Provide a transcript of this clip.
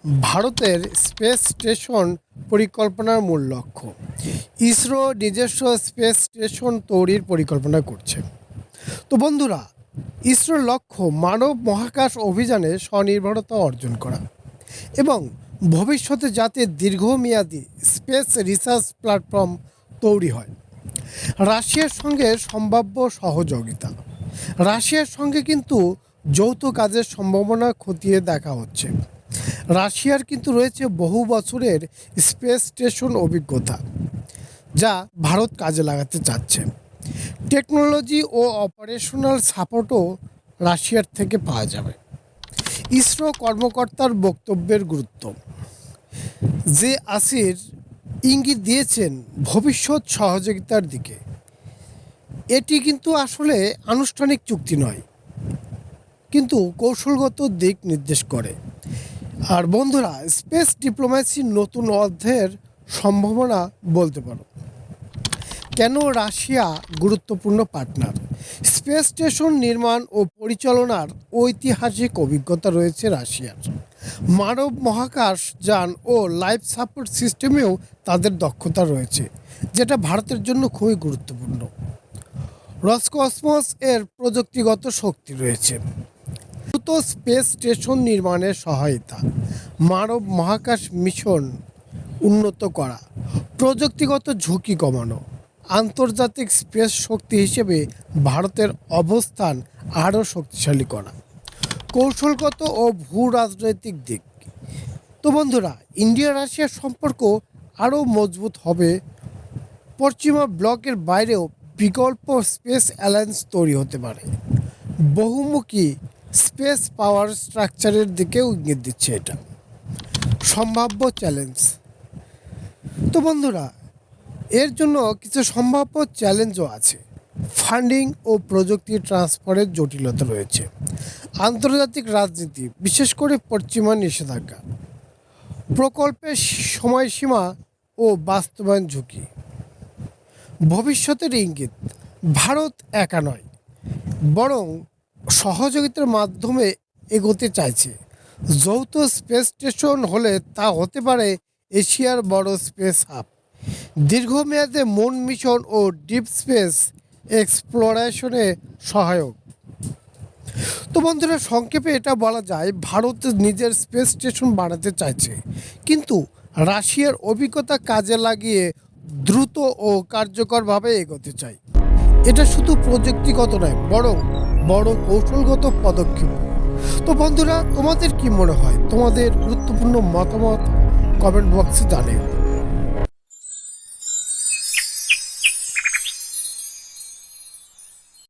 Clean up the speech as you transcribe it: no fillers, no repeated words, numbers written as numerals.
ভারতের space station পরিকল্পনার মূল লক্ষ্য। ইসরো নিজস্ব স্পেস স্টেশন তৈরির পরিকল্পনা করছে। তো বন্ধুরা, ইসরোর লক্ষ্য মানব মহাকাশ অভিযানে স্বনির্ভরতা অর্জন করা এবং ভবিষ্যতে যাতে দীর্ঘমেয়াদী স্পেস রিসার্চ প্ল্যাটফর্ম তৈরি হয়। রাশিয়ার সঙ্গে সম্ভাব্য সহযোগিতা। রাশিয়ার সঙ্গে কিন্তু যৌথ কাজের সম্ভাবনা খতিয়ে দেখা হচ্ছে। রাশিয়ার কিন্তু রয়েছে বহু বছরের স্পেস স্টেশন অভিজ্ঞতা, যা ভারত কাজে লাগাতে চাচ্ছে। টেকনোলজি ও অপারেশনাল সাপোর্টও রাশিয়ার থেকে পাওয়া যাবে। ইসরো কর্মকর্তার বক্তব্যের গুরুত্ব। যে আসির ইঙ্গিত দিয়েছেন ভবিষ্যৎ সহযোগিতার দিকে। এটি কিন্তু আসলে আনুষ্ঠানিক চুক্তি নয়, কিন্তু কৌশলগত দিক নির্দেশ করে। আর বন্ধুরা, স্পেস ডিপ্লোম্যাসির নতুন অধ্যায়ের সম্ভাবনা বলতে পারো। কেন রাশিয়া গুরুত্বপূর্ণ পার্টনার? স্পেস স্টেশন নির্মাণ ও পরিচালনার ঐতিহাসিক অভিজ্ঞতা রয়েছে রাশিয়ার। মানব মহাকাশ যান ও লাইফ সাপোর্ট সিস্টেমেও তাদের দক্ষতা রয়েছে, যেটা ভারতের জন্য খুবই গুরুত্বপূর্ণ। রসকসমস এর প্রযুক্তিগত শক্তি রয়েছে। দ্রুত স্পেস স্টেশন নির্মাণের সহায়তা, মানব মহাকাশ মিশন উন্নত করা, প্রযুক্তিগত ঝুঁকি কমানো, আন্তর্জাতিক স্পেস শক্তি হিসেবে ভারতের অবস্থান আরও শক্তিশালী করা, কৌশলগত ও ভূ রাজনৈতিক দিক। তো বন্ধুরা, ইন্ডিয়া রাশিয়ার সম্পর্ক আরও মজবুত হবে। পশ্চিমা ব্লকের বাইরেও বিকল্প স্পেস অ্যালায়েন্স তৈরি হতে পারে। বহুমুখী স্পেস পাওয়ার স্ট্রাকচারের দিকেও ইঙ্গিত দিচ্ছে এটা। সম্ভাব্য চ্যালেঞ্জ। তো বন্ধুরা, এর জন্য কিছু সম্ভাব্য চ্যালেঞ্জও আছে। ফান্ডিং ও প্রযুক্তি ট্রান্সফারের জটিলতা রয়েছে। আন্তর্জাতিক রাজনীতি, বিশেষ করে পশ্চিমা নিষেধাজ্ঞা, প্রকল্পের সময়সীমা ও বাস্তবায়ন ঝুঁকি। ভবিষ্যতের ইঙ্গিত। ভারত একা নয়, বরং সহযোগিতার মাধ্যমে এগোতে চাইছে। যৌথ স্পেস স্টেশন হলে তা হতে পারে এশিয়ার বড় স্পেস হাব। দীর্ঘমেয়াদে মুন মিশন ও ডিপ স্পেস এক্সপ্লোরেশনে সহায়ক। তো বন্ধুরা, সংক্ষেপে এটা বলা যায়, ভারত নিজের স্পেস স্টেশন বানাতে চাইছে, কিন্তু রাশিয়ার অভিজ্ঞতা কাজে লাগিয়ে দ্রুত ও কার্যকরভাবে এগোতে চায়। এটা শুধু প্রযুক্তিগত নয়, বরং বড় কৌশলগত পদক্ষেপ। তো বন্ধুরা, তোমাদের কি মনে হয়? তোমাদের গুরুত্বপূর্ণ মতামত কমেন্ট বক্সে জানিও।